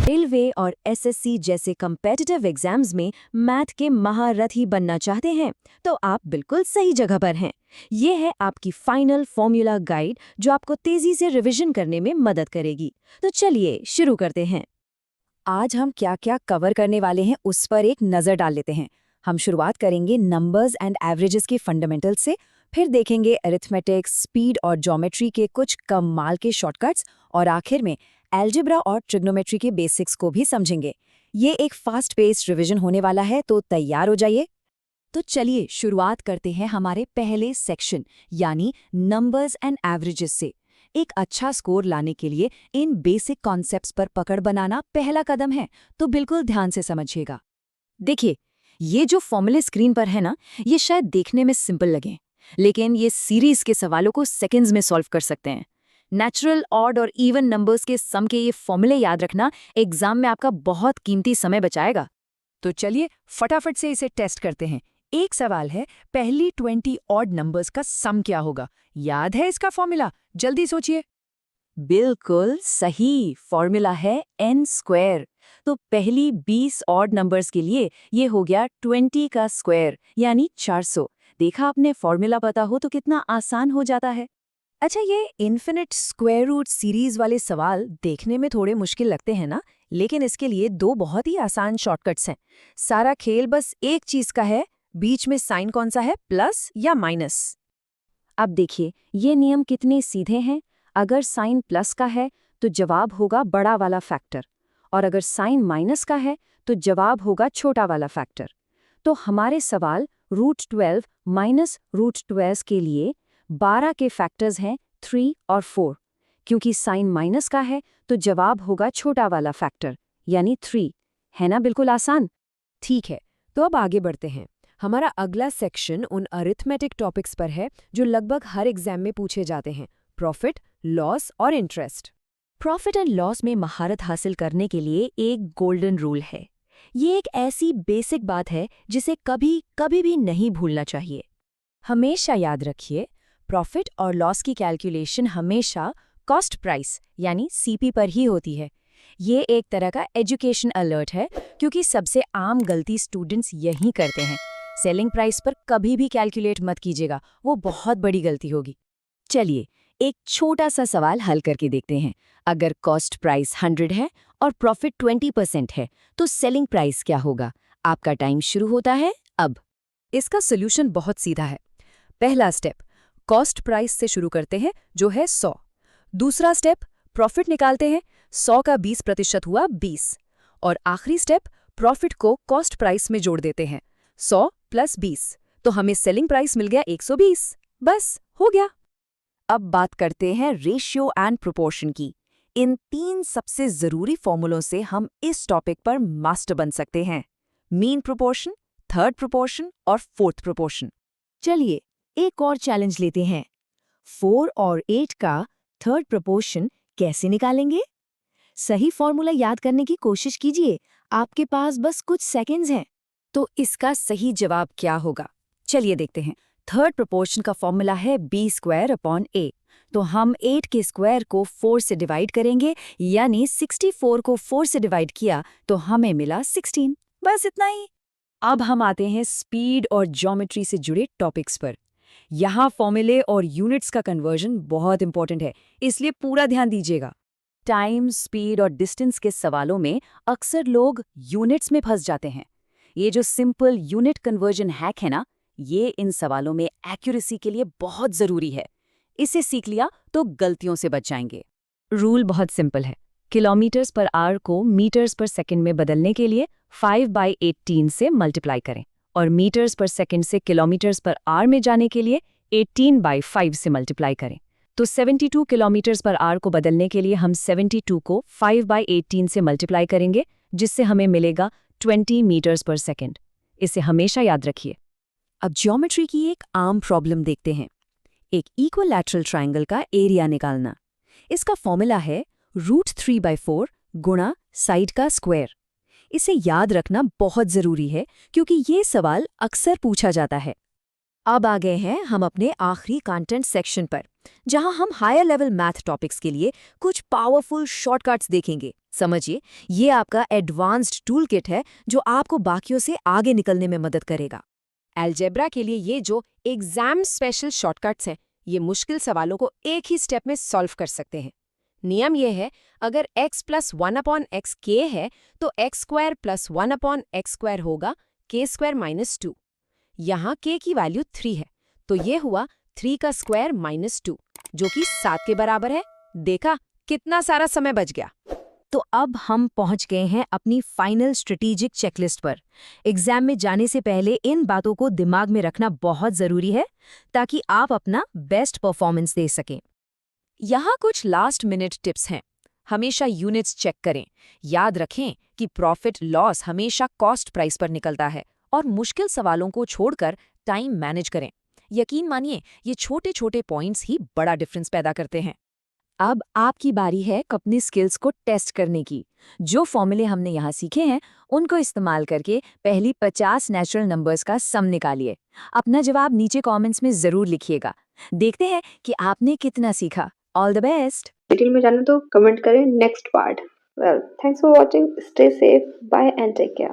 Railway और SSC जैसे competitive exams में मैथ के महारथी बनना चाहते हैं तो आप बिल्कुल सही जगह पर हैं। ये है आपकी फाइनल फॉर्मूला गाइड जो आपको तेजी से रिवीजन करने में मदद करेगी। तो चलिए शुरू करते हैं। आज हम क्या क्या कवर करने वाले हैं उस पर एक नज़र डाल लेते हैं। हम शुरुआत करेंगे नंबर्स एंड एवरेजेस के फंडामेंटल्स से, फिर देखेंगे अरिथमेटिक, स्पीड और ज्योमेट्री के कुछ कमाल के शॉर्टकट्स, और आखिर में अलजेब्रा और ट्रिग्नोमेट्री के बेसिक्स को भी समझेंगे। ये एक फास्ट पेस्ड रिवीजन होने वाला है, तो तैयार हो जाइए। तो चलिए शुरुआत करते हैं हमारे पहले सेक्शन यानी नंबर्स एंड एवरेजेस से। एक अच्छा स्कोर लाने के लिए इन बेसिक कॉन्सेप्ट्स पर पकड़ बनाना पहला कदम है, तो बिल्कुल ध्यान से समझिएगा। देखिए, ये जो फॉर्मूले स्क्रीन पर है ना, ये शायद देखने में सिंपल लगें, लेकिन ये सीरीज के सवालों को सेकंड्स में सॉल्व कर सकते हैं। नेचुरल, ऑड और इवन नंबर्स के सम के ये फॉर्मूले याद रखना एग्जाम में आपका बहुत कीमती समय बचाएगा। तो चलिए फटाफट से इसे टेस्ट करते हैं। एक सवाल है, पहली 20 ऑड नंबर्स का सम क्या होगा? याद है इसका फॉर्मूला? जल्दी सोचिए। बिल्कुल सही, फॉर्मूला है n स्क्वायर। तो पहली 20 ऑड नंबर्स के लिए ये हो गया 20 का स्क्वायर यानी 400। देखा आपने, फॉर्मूला पता हो तो कितना आसान हो जाता है। अच्छा, ये इन्फिनिट स्क्वायर रूट सीरीज वाले सवाल देखने में थोड़े मुश्किल लगते हैं ना, लेकिन इसके लिए दो बहुत ही आसान शॉर्टकट्स हैं। सारा खेल बस एक चीज का है, बीच में साइन कौन सा है, प्लस या माइनस। अब देखिए ये नियम कितने सीधे हैं। अगर साइन प्लस का है तो जवाब होगा बड़ा वाला फैक्टर, और अगर साइन माइनस का है तो जवाब होगा छोटा वाला फैक्टर। तो हमारे सवाल √12 माइनस √12 के लिए 12 के फैक्टर्स हैं 3 और 4। क्योंकि साइन माइनस का है तो जवाब होगा छोटा वाला फैक्टर यानी 3। है ना, बिल्कुल आसान। ठीक है, तो अब आगे बढ़ते हैं। हमारा अगला सेक्शन उन अरिथमेटिक टॉपिक्स पर है जो लगभग हर एग्जाम में पूछे जाते हैं, प्रॉफिट, लॉस और इंटरेस्ट। प्रॉफिट एंड लॉस में महारत हासिल करने के लिए एक गोल्डन रूल है। ये एक ऐसी बेसिक बात है जिसे कभी भी नहीं भूलना चाहिए। हमेशा याद रखिए, प्रॉफिट और लॉस की कैलकुलेशन हमेशा कॉस्ट प्राइस यानी सीपी पर ही होती है। ये एक तरह का एजुकेशन अलर्ट है, क्योंकि सबसे आम गलती स्टूडेंट्स यही करते हैं। सेलिंग प्राइस पर कभी भी कैलकुलेट मत कीजिएगा, वो बहुत बड़ी गलती होगी। चलिए एक छोटा सा सवाल हल करके देखते हैं। अगर कॉस्ट प्राइस 100 है और प्रॉफिट 20% है तो सेलिंग प्राइस क्या होगा? आपका टाइम शुरू होता है अब। इसका सोल्यूशन बहुत सीधा है। पहला स्टेप, कॉस्ट प्राइस से शुरू करते हैं जो है 100। दूसरा स्टेप, प्रॉफिट निकालते हैं। 100 का 20% हुआ 20। और आखिरी स्टेप, प्रॉफिट को कॉस्ट प्राइस में जोड़ देते हैं। 100 + 20, तो हमें सेलिंग प्राइस मिल गया 120। बस हो गया। अब बात करते हैं रेशियो एंड प्रोपोर्शन की। इन 3 सबसे जरूरी फॉर्मूलों से हम इस टॉपिक पर मास्टर बन सकते हैं। मीन प्रोपोर्शन, थर्ड प्रोपोर्शन और फोर्थ प्रोपोर्शन। चलिए एक और चैलेंज लेते हैं। 4 और 8 का थर्ड प्रोपोर्शन कैसे निकालेंगे? सही फॉर्मूला याद करने की कोशिश कीजिए, आपके पास बस कुछ सेकंड्स हैं। तो इसका सही जवाब क्या होगा? चलिए देखते हैं। थर्ड प्रोपोर्शन का फॉर्मूला है b²/a। तो हम 8 के स्क्वायर को 4 से डिवाइड करेंगे, यानी 64 को 4 से डिवाइड किया तो हमें मिला 16। बस इतना ही। अब हम आते हैं स्पीड और ज्योमेट्री से जुड़े टॉपिक्स पर। यहाँ फॉर्मूले और यूनिट्स का कन्वर्जन बहुत इंपॉर्टेंट है, इसलिए पूरा ध्यान दीजिएगा। टाइम, स्पीड और डिस्टेंस के सवालों में अक्सर लोग यूनिट्स में फंस जाते हैं। ये जो सिंपल यूनिट कन्वर्जन हैक है ना, ये इन सवालों में एक्यूरेसी के लिए बहुत ज़रूरी है। इसे सीख लिया तो गलतियों से बच जाएंगे। रूल बहुत सिंपल है। किलोमीटर्स पर आवर को मीटर्स पर सेकंड में बदलने के लिए 5/18 से मल्टीप्लाई करें, और मीटर्स पर सेकंड से किलोमीटर्स पर आवर में जाने के लिए 18/5 से मल्टीप्लाई करें। तो 72 किलोमीटर्स पर आवर को बदलने के लिए हम 72 को 5/18 से मल्टीप्लाई करेंगे, जिससे हमें मिलेगा 20 मीटर्स पर सेकंड। इसे हमेशा याद रखिए। अब ज्योमेट्री की एक आम प्रॉब्लम देखते हैं। एक इक्विलैटरल ट्रायंगल का एरिया निकालना। इसका फॉर्मूला है √3/4 गुणा साइड का स्क्वायर। इसे याद रखना बहुत ज़रूरी है, क्योंकि ये सवाल अक्सर पूछा जाता है। अब आ गए हैं हम अपने आखिरी कंटेंट सेक्शन पर, जहां हम हायर लेवल मैथ टॉपिक्स के लिए कुछ पावरफुल शॉर्टकट्स देखेंगे। समझिए, ये आपका एडवांस्ड टूल किट है जो आपको बाकियों से आगे निकलने में मदद करेगा। अलजेब्रा के लिए ये जो एग्जाम स्पेशल शॉर्टकट्स हैं, ये मुश्किल सवालों को एक ही स्टेप में सॉल्व कर सकते हैं। नियम ये है, अगर x प्लस 1/x k है तो x square plus 1/x square होगा k स्क्वायर माइनस 2। यहाँ k की वैल्यू 3 है, तो ये हुआ 3 का स्क्वायर माइनस 2, जो कि 7 के बराबर है। देखा, कितना सारा समय बच गया। तो अब हम पहुंच गए हैं अपनी फाइनल स्ट्रेटेजिक चेकलिस्ट पर। एग्जाम में जाने से पहले इन बातों को दिमाग में रखना बहुत ज़रूरी है, ताकि आप अपना बेस्ट परफॉर्मेंस दे सकें। यहाँ कुछ लास्ट मिनट टिप्स हैं। हमेशा यूनिट्स चेक करें। याद रखें कि प्रॉफिट लॉस हमेशा कॉस्ट प्राइस पर निकलता है, और मुश्किल सवालों को छोड़कर टाइम मैनेज करें। यकीन मानिए, ये छोटे छोटे पॉइंट्स ही बड़ा डिफरेंस पैदा करते हैं। अब आपकी बारी है अपनी स्किल्स को टेस्ट करने की। जो फॉर्मूले हमने यहाँ सीखे हैं, उनको इस्तेमाल करके पहली 50 नेचुरल नंबर्स का सम निकालिए। अपना जवाब नीचे कमेंट्स में ज़रूर लिखिएगा। देखते हैं कि आपने कितना सीखा। All the best. डिटेल में जाने तो कमेंट करें next part. Well, thanks for watching, stay safe, bye and take care.